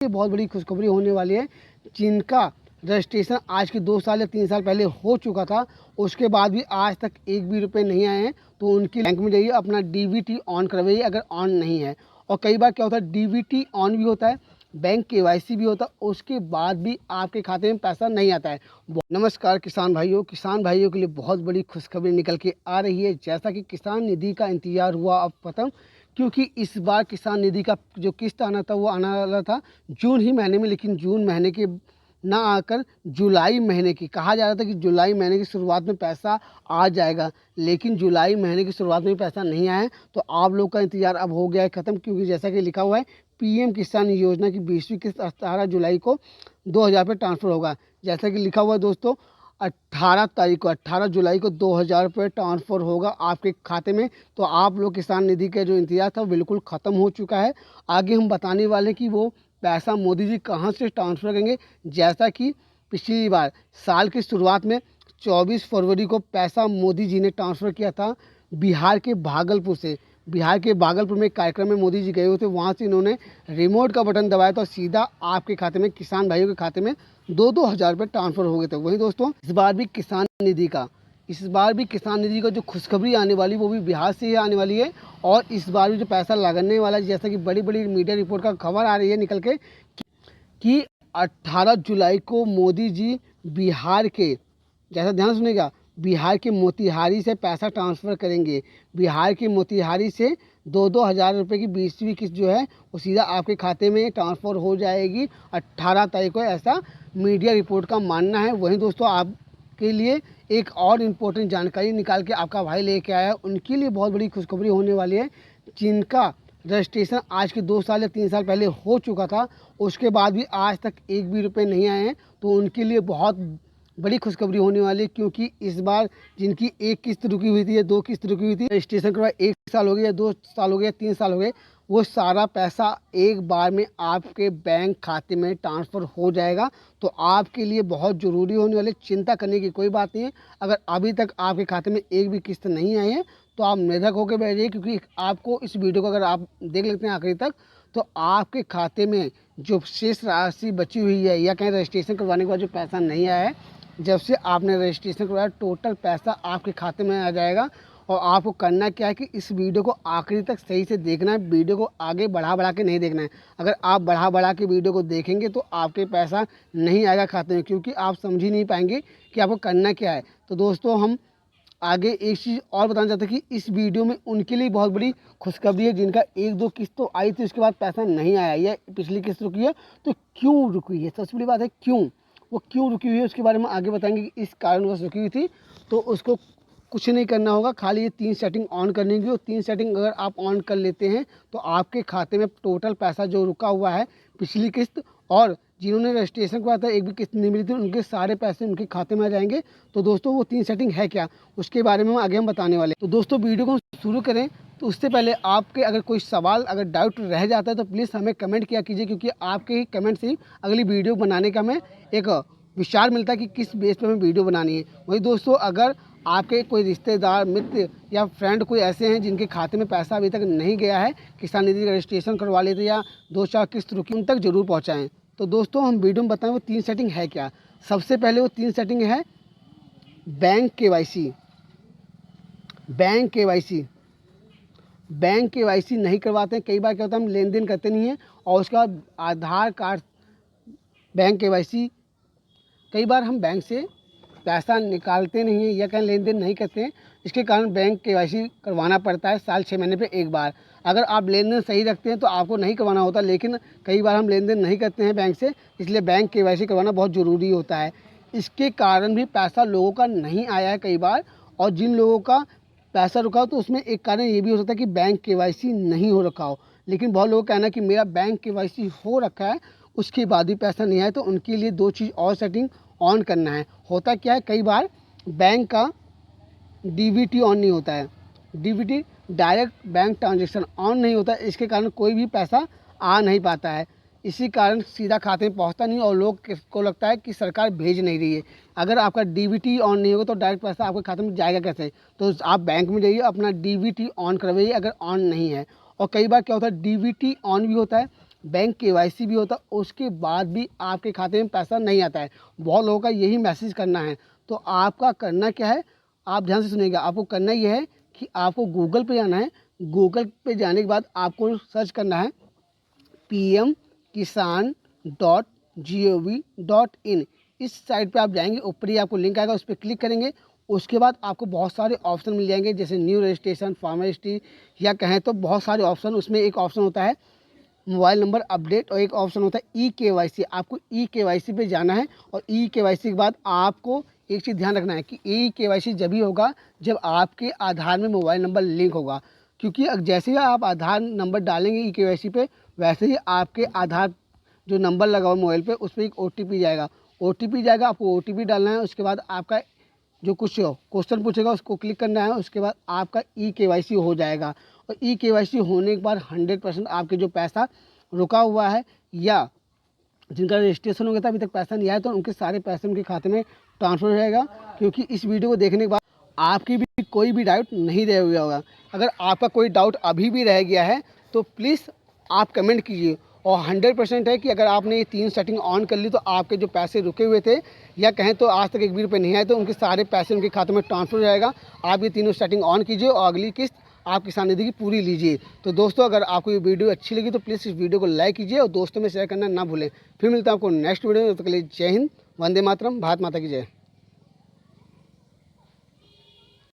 ये बहुत बड़ी खुशखबरी होने वाली है। जिनका रजिस्ट्रेशन आज के 2 साल या 3 साल पहले हो चुका था, उसके बाद भी आज तक एक भी रुपये नहीं आए हैं, तो उनकी बैंक में जाइए, अपना डीबीटी ऑन करवाइए अगर ऑन नहीं है। और कई बार क्या होता है, डीबीटी ऑन भी होता है, बैंक केवाईसी भी होता है, उसके बाद भी आपके खाते में पैसा नहीं आता है। नमस्कार किसान भाइयों के लिए बहुत बड़ी खुशखबरी निकल के आ रही है। जैसा कि किसान निधि का इंतजार हुआ अब खत्म, क्योंकि इस बार किसान निधि का जो किस्त आना था वो आना वाला था जून ही महीने में, लेकिन जून महीने के ना आकर जुलाई महीने की कहा जा रहा था कि जुलाई महीने की शुरुआत में पैसा आ जाएगा, लेकिन जुलाई महीने की शुरुआत में पैसा नहीं आया है। तो आप लोग का इंतज़ार अब हो गया है ख़त्म, क्योंकि जैसा कि लिखा हुआ है पीएम किसान योजना की 20वीं किस्त 18 जुलाई को 2000 पे ट्रांसफ़र होगा। जैसा कि लिखा हुआ है दोस्तों, 18 जुलाई को 2000 रुपये ट्रांसफ़र होगा आपके खाते में। तो आप लोग किसान निधि का जो इंतजार था वो बिल्कुल ख़त्म हो चुका है। आगे हम बताने वाले हैं कि वो पैसा मोदी जी कहां से ट्रांसफ़र करेंगे। जैसा कि पिछली बार साल की शुरुआत में 24 फरवरी को पैसा मोदी जी ने ट्रांसफ़र किया था बिहार के भागलपुर से। बिहार के भागलपुर में एक कार्यक्रम में मोदी जी गए हुए थे, वहाँ से इन्होंने रिमोट का बटन दबाया था, सीधा आपके खाते में, किसान भाइयों के खाते में 2-2 हज़ार रुपये ट्रांसफ़र हो गए थे। वहीं दोस्तों इस बार भी किसान निधि का जो खुशखबरी आने वाली वो भी बिहार से ही आने वाली है। और इस बार भी जो पैसा लगने वाला है, जैसा कि बड़ी बड़ी मीडिया रिपोर्ट का खबर आ रही है निकल के कि 18 जुलाई को मोदी जी बिहार के, जैसा ध्यान सुनेगा, बिहार के मोतिहारी से पैसा ट्रांसफ़र करेंगे। बिहार के मोतिहारी से 2-2 हज़ार रुपये की 20वीं किस्त जो है वो सीधा आपके खाते में ट्रांसफ़र हो जाएगी 18 तारीख को, ऐसा मीडिया रिपोर्ट का मानना है। वहीं दोस्तों आपके लिए एक और इम्पोर्टेंट जानकारी निकाल के आपका भाई लेके आया है, उनके लिए बहुत बड़ी खुशखबरी होने वाली है। जिनका रजिस्ट्रेशन आज के 2 साल या 3 साल पहले हो चुका था, उसके बाद भी आज तक एक भी रुपये नहीं आए हैं, तो उनके लिए बहुत बड़ी खुशखबरी होने वाली है। क्योंकि इस बार जिनकी एक किस्त रुकी हुई थी या 2 किस्त रुकी हुई थी, रजिस्ट्रेशन करवाए 1 साल हो गया या 2 साल हो गया, 3 साल हो गए, वो सारा पैसा एक बार में आपके बैंक खाते में ट्रांसफ़र हो जाएगा। तो आपके लिए बहुत ज़रूरी होने वाली, चिंता करने की कोई बात नहीं है। अगर अभी तक आपके खाते में एक भी किस्त नहीं आई है तो आप निर्धक होकर बैठिए, क्योंकि आपको इस वीडियो को अगर आप देख लेते हैं आखिरी तक, तो आपके खाते में जो शेष राशि बची हुई है, या कहीं रजिस्ट्रेशन करवाने के बाद जो पैसा नहीं आया है, जब से आपने रजिस्ट्रेशन करवाया टोटल पैसा आपके खाते में आ जाएगा। और आपको करना क्या है कि इस वीडियो को आखिरी तक सही से देखना है, वीडियो को आगे बढ़ा के नहीं देखना है। अगर आप बढ़ा के वीडियो को देखेंगे तो आपके पैसा नहीं आएगा खाते में, क्योंकि आप समझ ही नहीं पाएंगे कि आपको करना क्या है। तो दोस्तों हम आगे एक चीज़ और बताना चाहते हैं कि इस वीडियो में उनके लिए बहुत बड़ी खुशखबरी है जिनका 1-2 किस्त तो आई थी, उसके बाद पैसा नहीं आया या पिछली किस्त रुकी है। तो क्यों रुकी है, सबसे बड़ी बात है क्यों, वो क्यों रुकी हुई है उसके बारे में आगे बताएंगे कि इस कारणवश रुकी हुई थी। तो उसको कुछ नहीं करना होगा, खाली ये 3 सेटिंग ऑन करने की। और 3 सेटिंग अगर आप ऑन कर लेते हैं तो आपके खाते में टोटल पैसा जो रुका हुआ है पिछली किस्त, और जिन्होंने रजिस्ट्रेशन करवाया था एक भी किस्त नहीं मिली थी, उनके सारे पैसे उनके खाते में आ जाएंगे। तो दोस्तों वो 3 सेटिंग है क्या, उसके बारे में आगे हम बताने वाले। तो दोस्तों वीडियो को शुरू करें तो उससे पहले आपके अगर कोई सवाल अगर डाउट रह जाता है तो प्लीज़ हमें कमेंट किया कीजिए, क्योंकि आपके ही कमेंट से ही अगली वीडियो बनाने का हमें एक विचार मिलता है कि किस बेस पर हमें वीडियो बनानी है। वही दोस्तों अगर आपके कोई रिश्तेदार, मित्र या फ्रेंड कोई ऐसे हैं जिनके खाते में पैसा अभी तक नहीं गया है, किसान निधि का रजिस्ट्रेशन करवा लेते या 2-4 किस्त रुकी, उन तक जरूर पहुँचाएँ। तो दोस्तों हम वीडियो में बताएं वो 3 सेटिंग है क्या। सबसे पहले वो 3 सेटिंग है बैंक केवाईसी। बैंक केवाईसी नहीं करवाते हैं, कई बार क्या होता है हम लेन देन करते नहीं हैं, और उसका आधार कार्ड बैंक केवाईसी, कई बार हम बैंक से पैसा निकालते नहीं हैं या कहीं लेन देन नहीं करते हैं, इसके कारण बैंक केवाईसी करवाना पड़ता है साल 6 महीने पे एक बार। अगर आप लेन देन सही रखते हैं तो आपको नहीं करवाना होता, लेकिन कई बार हम लेन देन नहीं करते हैं बैंक से, इसलिए बैंक केवाईसी करवाना बहुत ज़रूरी होता है। इसके कारण भी पैसा लोगों का नहीं आया है कई बार, और जिन लोगों का पैसा रुका हो तो उसमें एक कारण ये भी हो सकता है कि बैंक केवाईसी नहीं हो रखा हो। लेकिन बहुत लोगों का कहना है कि मेरा बैंक केवाईसी हो रखा है, उसके बाद भी पैसा नहीं आया, तो उनके लिए 2 चीज़ और सेटिंग ऑन करना है। होता क्या है, कई बार बैंक का डीबीटी ऑन नहीं होता है, DBT direct bank transaction on नहीं होता है, इसके कारण कोई भी पैसा आ नहीं पाता है। इसी कारण सीधा खाते में पहुंचता नहीं, और लोग को लगता है कि सरकार भेज नहीं रही है। अगर आपका डीबीटी ऑन नहीं होगा तो डायरेक्ट पैसा आपके खाते में जाएगा कैसे। तो आप बैंक में जाइए, अपना डीबीटी ऑन करवाइए अगर ऑन नहीं है। और कई बार क्या होता है डीबीटी ऑन भी होता है, बैंक केवाईसी भी होता है, उसके बाद भी आपके खाते में पैसा नहीं आता है। बहुत लोगों का यही मैसेज करना है। तो आपका करना क्या है, आप ध्यान से सुनिएगा। आपको करना ये है कि आपको गूगल पे जाना है। गूगल पे जाने के बाद आपको सर्च करना है pmkisan.gov.in। इस साइट पे आप जाएंगे, ऊपर ही आपको लिंक आएगा, उस पर क्लिक करेंगे। उसके बाद आपको बहुत सारे ऑप्शन मिल जाएंगे, जैसे न्यू रजिस्ट्रेशन, फॉर्मेलिटी, या कहें तो बहुत सारे ऑप्शन। उसमें एक ऑप्शन होता है मोबाइल नंबर अपडेट और एक ऑप्शन होता है ई-केवाईसी। आपको ई-केवाईसी पे जाना है और ई-केवाईसी के बाद आपको एक चीज़ ध्यान रखना है कि ई-केवाईसी जब ही होगा जब आपके आधार में मोबाइल नंबर लिंक होगा। क्योंकि जैसे ही आप आधार नंबर डालेंगे ई-केवाईसी पे, वैसे ही आपके आधार जो नंबर लगा हुआ मोबाइल पे उस पर एक OTP जाएगा। OTP जाएगा, आपको OTP डालना है। उसके बाद आपका जो कुछ क्वेश्चन पूछेगा उसको क्लिक करना है। उसके बाद आपका ई-केवाईसी हो जाएगा। और ई-केवाईसी होने के बाद 100% आपके जो पैसा रुका हुआ है या जिनका रजिस्ट्रेशन हो गया था अभी तक पैसा नहीं आया, तो उनके सारे पैसे उनके खाते में ट्रांसफ़र हो जाएगा। क्योंकि इस वीडियो को देखने के बाद आपकी भी कोई भी डाउट नहीं रह गया होगा। अगर आपका कोई डाउट अभी भी रह गया है तो प्लीज़ आप कमेंट कीजिए। और 100% है कि अगर आपने ये 3 सेटिंग ऑन कर ली तो आपके जो पैसे रुके हुए थे या कहें तो आज तक 1 भी रुपये नहीं आए, तो उनके सारे पैसे उनके खाते में ट्रांसफ़र हो जाएगा। आप ये तीनों सेटिंग ऑन कीजिए और अगली किस्त आप किसान निधि की पूरी लीजिए। तो दोस्तों, अगर आपको ये वीडियो अच्छी लगी तो प्लीज़ इस वीडियो को लाइक कीजिए और दोस्तों में शेयर करना ना भूलें। फिर मिलता हूँ आपको नेक्स्ट वीडियो में। तब तक के लिए जय हिंद, वंदे मातरम, भारत माता की जय।